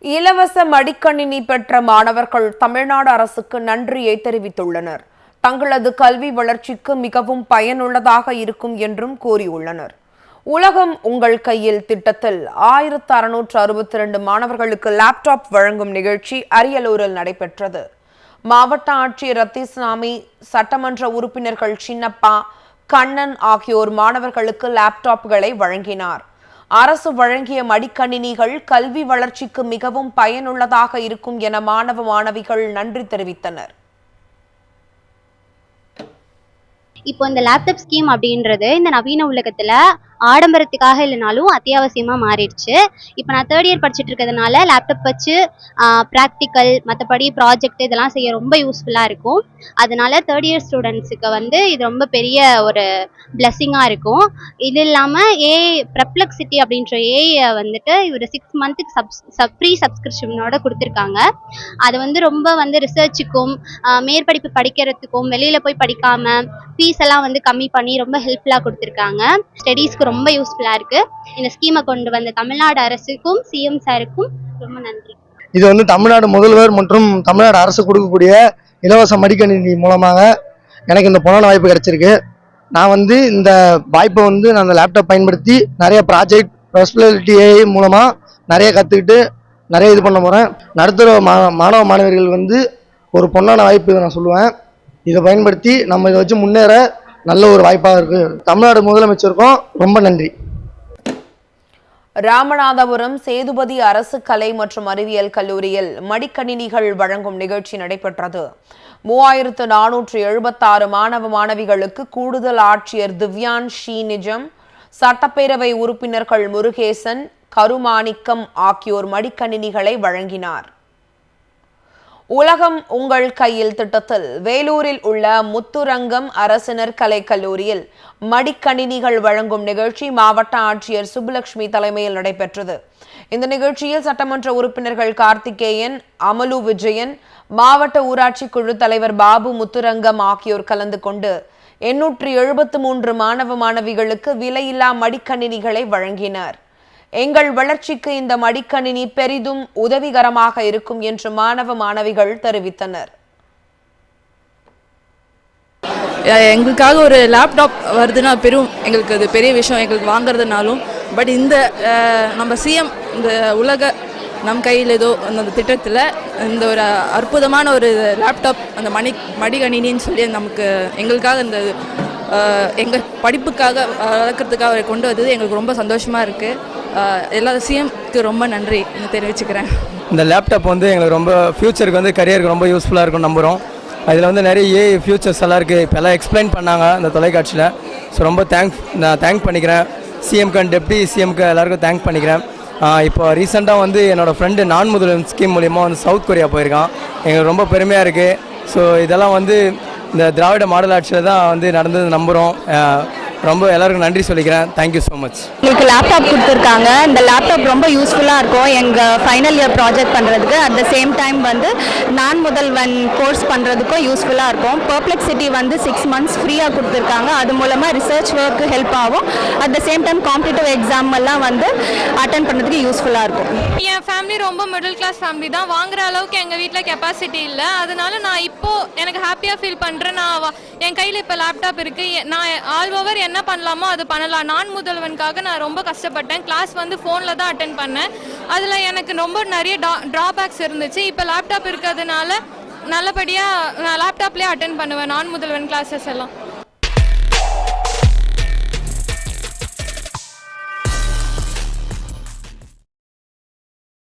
இலவச மடிக்கணினி பெற்ற மாணவர்கள் தமிழ்நாடு அரசுக்கு நன்றியை தெரிவித்துள்ளனர். தங்களது கல்வி வளர்ச்சிக்கு மிகவும் பயனுள்ளதாக இருக்கும் என்றும் கூறியுள்ளனர். உலகம் உங்கள் கையில் திட்டத்தில் 1662 மாணவர்களுக்கு லேப்டாப் வழங்கும் நிகழ்ச்சி அரியலூரில் நடைபெற்றது. மாவட்ட ஆட்சியர் ரத்திசாமி, சட்டமன்ற உறுப்பினர்கள் சின்னப்பா, கண்ணன் ஆகியோர் மாணவர்களுக்கு லேப்டாப்களை வழங்கினார். அரசு வழங்கிய மடிக்கணினிகள் கல்வி வளர்ச்சிக்கு மிகவும் பயனுள்ளதாக இருக்கும் என மாணவ மாணவிகள் நன்றி தெரிவித்தனர். இப்போ இந்த லேப்டாப் ஸ்கீம் அப்படின்றது இந்த நவீன உலகத்துல ஆடம்பரத்துக்காக இல்லைனாலும் அத்தியாவசியமா மாறிடுச்சு. இப்போ நான் 3rd இயர் படிச்சுட்டு இருக்கிறதுனால லேப்டாப் வச்சு ப்ராக்டிக்கல் மற்றபடி ப்ராஜெக்ட் இதெல்லாம் செய்ய ரொம்ப யூஸ்ஃபுல்லாக இருக்கும். அதனால 3rd இயர் ஸ்டூடெண்ட்ஸுக்கு இது ரொம்ப பெரிய ஒரு பிளெஸ்ஸிங்காக இருக்கும். இது இல்லாமல் ப்ரப்ளெக்சிட்டி அப்படின்ற இவர் 6 மந்த்துக்கு ஃப்ரீ சப்ஸ்கிரிப்ஷனோட கொடுத்துருக்காங்க. அது ரொம்ப ரிசர்ச்சுக்கும் மேற்படிப்பு படிக்கிறதுக்கும் வெளியில் போய் படிக்காமல் ஃபீஸ் எல்லாம் கம்மி பண்ணி ரொம்ப ஹெல்ப்ஃபுல்லாக கொடுத்துருக்காங்க. ஸ்டடீஸ்க்கு ரொம்ப யூஸ்ஃபுல்லாக இருக்குது. இந்த ஸ்கீமை கொண்டு வந்த தமிழ்நாடு அரசுக்கும் சிஎம் சாருக்கும் ரொம்ப நன்றி. இது தமிழ்நாடு முதல்வர் மற்றும் தமிழ்நாடு அரசு கொடுக்கக்கூடிய இலவச மடிக்கணினி மூலமாக எனக்கு இந்த பொன்னான வாய்ப்பு கிடைச்சிருக்கு. நான் இந்த வாய்ப்பை நான் அந்த லேப்டாப் பயன்படுத்தி நிறைய ப்ராஜெக்ட் ப்ரொஸ்பெரிட்டி AI மூலமாக நிறைய கற்றுக்கிட்டு நிறைய இது பண்ண போகிறேன். நடுத்தர மாணவ மாணவர்கள் ஒரு பொன்னான வாய்ப்பு இதை நான் சொல்லுவேன். இதை பயன்படுத்தி நம்ம இதை வச்சு முன்னேற நல்ல ஒரு வாய்ப்பாக இருக்கு. தமிழ்நாடு முதலமைச்சருக்கும் ரொம்ப நன்றி. ராமநாதபுரம் சேதுபதி அரசு கலை மற்றும் அறிவியல் கல்லூரியில் மடிக்கணினிகள் வழங்கும் நிகழ்ச்சி நடைபெற்றது. 3476 மாணவ மாணவிகளுக்கு கூடுதல் ஆட்சியர் திவ்யான் ஷீனிஜம், சட்டப்பேரவை உறுப்பினர்கள் முருகேசன், கருமாணிக்கம் ஆகியோர் மடிக்கணினிகளை வழங்கினார். உலகம் உங்கள் கையில் திட்டத்தில் வேலூரில் உள்ள முத்துரங்கம் அரசினர் கலைக்கல்லூரியில் மடிக்கணினிகள் வழங்கும் நிகழ்ச்சி மாவட்ட ஆட்சியர் சுப்புலட்சுமி தலைமையில் நடைபெற்றது. இந்த நிகழ்ச்சியில் சட்டமன்ற உறுப்பினர்கள் கார்த்திகேயன், அமலு விஜயன், மாவட்ட ஊராட்சி குழு தலைவர் பாபு முத்துரங்கம் ஆகியோர் கலந்து கொண்டு 873 மாணவ மாணவிகளுக்கு விலையில்லா மடிக்கணினிகளை வழங்கினர். எங்கள் வளர்ச்சிக்கு இந்த மடிக்கணினி பெரிதும் உதவிகரமாக இருக்கும் என்று மாணவ மாணவிகள் தெரிவித்தனர். எங்களுக்காக ஒரு லேப்டாப் வருதுன்னா எங்களுக்கு அது பெரிய விஷயம் எங்களுக்கு வாங்குறதுனாலும். பட் இந்த நம்ம சிஎம் இந்த உலக நம் கையில் ஏதோ அந்த திட்டத்தில் இந்த ஒரு அற்புதமான ஒரு லேப்டாப் அந்த மடிக்கணினின்னு சொல்லி எங்களுக்காக இந்த எங்கள் படிப்புக்காக வளர்க்குறதுக்காக கொண்டு வந்தது எங்களுக்கு ரொம்ப சந்தோஷமாக இருக்குது. எல்லா சிஎம்க்கு ரொம்ப நன்றி தெரிவிச்சுக்கிறேன். இந்த லேப்டாப் எங்களுக்கு ரொம்ப ஃப்யூச்சருக்கு கரியருக்கு ரொம்ப யூஸ்ஃபுல்லாக இருக்கும் நம்புகிறோம். அதில் நிறைய ஃபியூச்சர்ஸ் எல்லாம் இருக்குது. இப்போ எல்லாம் எக்ஸ்பிளைன் பண்ணாங்க இந்த தொலைக்காட்சியில். ஸோ ரொம்ப நான் தேங்க் பண்ணிக்கிறேன் சிஎம்க்கு அண்ட் டெப்டி சிஎம்க்கு எல்லாருக்கும் தேங்க் பண்ணிக்கிறேன். இப்போ ரீசெண்டாக என்னோடய ஃப்ரெண்டு நான் முதல்வன் ஸ்கீம் மூலிமா சவுத் கொரியா போயிருக்கான். எங்களுக்கு ரொம்ப பெருமையாக இருக்குது. ஸோ இதெல்லாம் இந்த திராவிட மாடல் ஆட்சியில் தான் நடந்தது நம்புகிறோம். ரொம்ப எல்லாருக்கும் நன்றி சொல்லிக்கிறேன். Thank you so much. எங்களுக்கு லேப்டாப் கொடுத்துருக்காங்க. இந்த லேப்டாப் ரொம்ப யூஸ்ஃபுல்லாக இருக்கும் எங்கள் ஃபைனல் இயர் ப்ராஜெக்ட் பண்ணுறதுக்கு. அட் த சேம் டைம் நான் முதல்வன் கோர்ஸ் பண்ணுறதுக்கும் யூஸ்ஃபுல்லாக இருக்கும். பர்ப்ளெக்சிட்டி 6 மந்த்ஸ் ஃப்ரீயாக கொடுத்துருக்காங்க. அது மூலமாக ரிசர்ச் ஒர்க்கு ஹெல்ப் ஆகும். At the same time competitive exam எல்லாம் அட்டன் பண்ணுறதுக்கு யூஸ்ஃபுல்லாக இருக்கும். என் ஃபேமிலி ரொம்ப மிடில் கிளாஸ் ஃபேமிலி தான். வாங்குற அளவுக்கு எங்கள் வீட்டில் கெப்பாசிட்டி இல்லை. அதனால நான் இப்போது எனக்கு ஹாப்பியாக ஃபீல் பண்ணுறேன். நான் என் கையில் இப்போ லேப்டாப் இருக்குது. நான் ஆல் ஓவர் என்ன பண்ணலாமோ அது பண்ணலாம். நான் முதல்வனுக்காக நான் ரொம்ப கஷ்டப்பட்டேன். கிளாஸ் ஃபோனில் தான் அட்டென்ட் பண்ணேன். அதில் எனக்கு ரொம்ப நிறைய ட்ராபேக்ஸ் இருந்துச்சு. இப்போ லேப்டாப் இருக்கிறதுனால நல்லபடியாக நான் லேப்டாப்லேயே அட்டென்ட் பண்ணுவேன் நான் முதல்வன் கிளாஸஸ் எல்லாம்.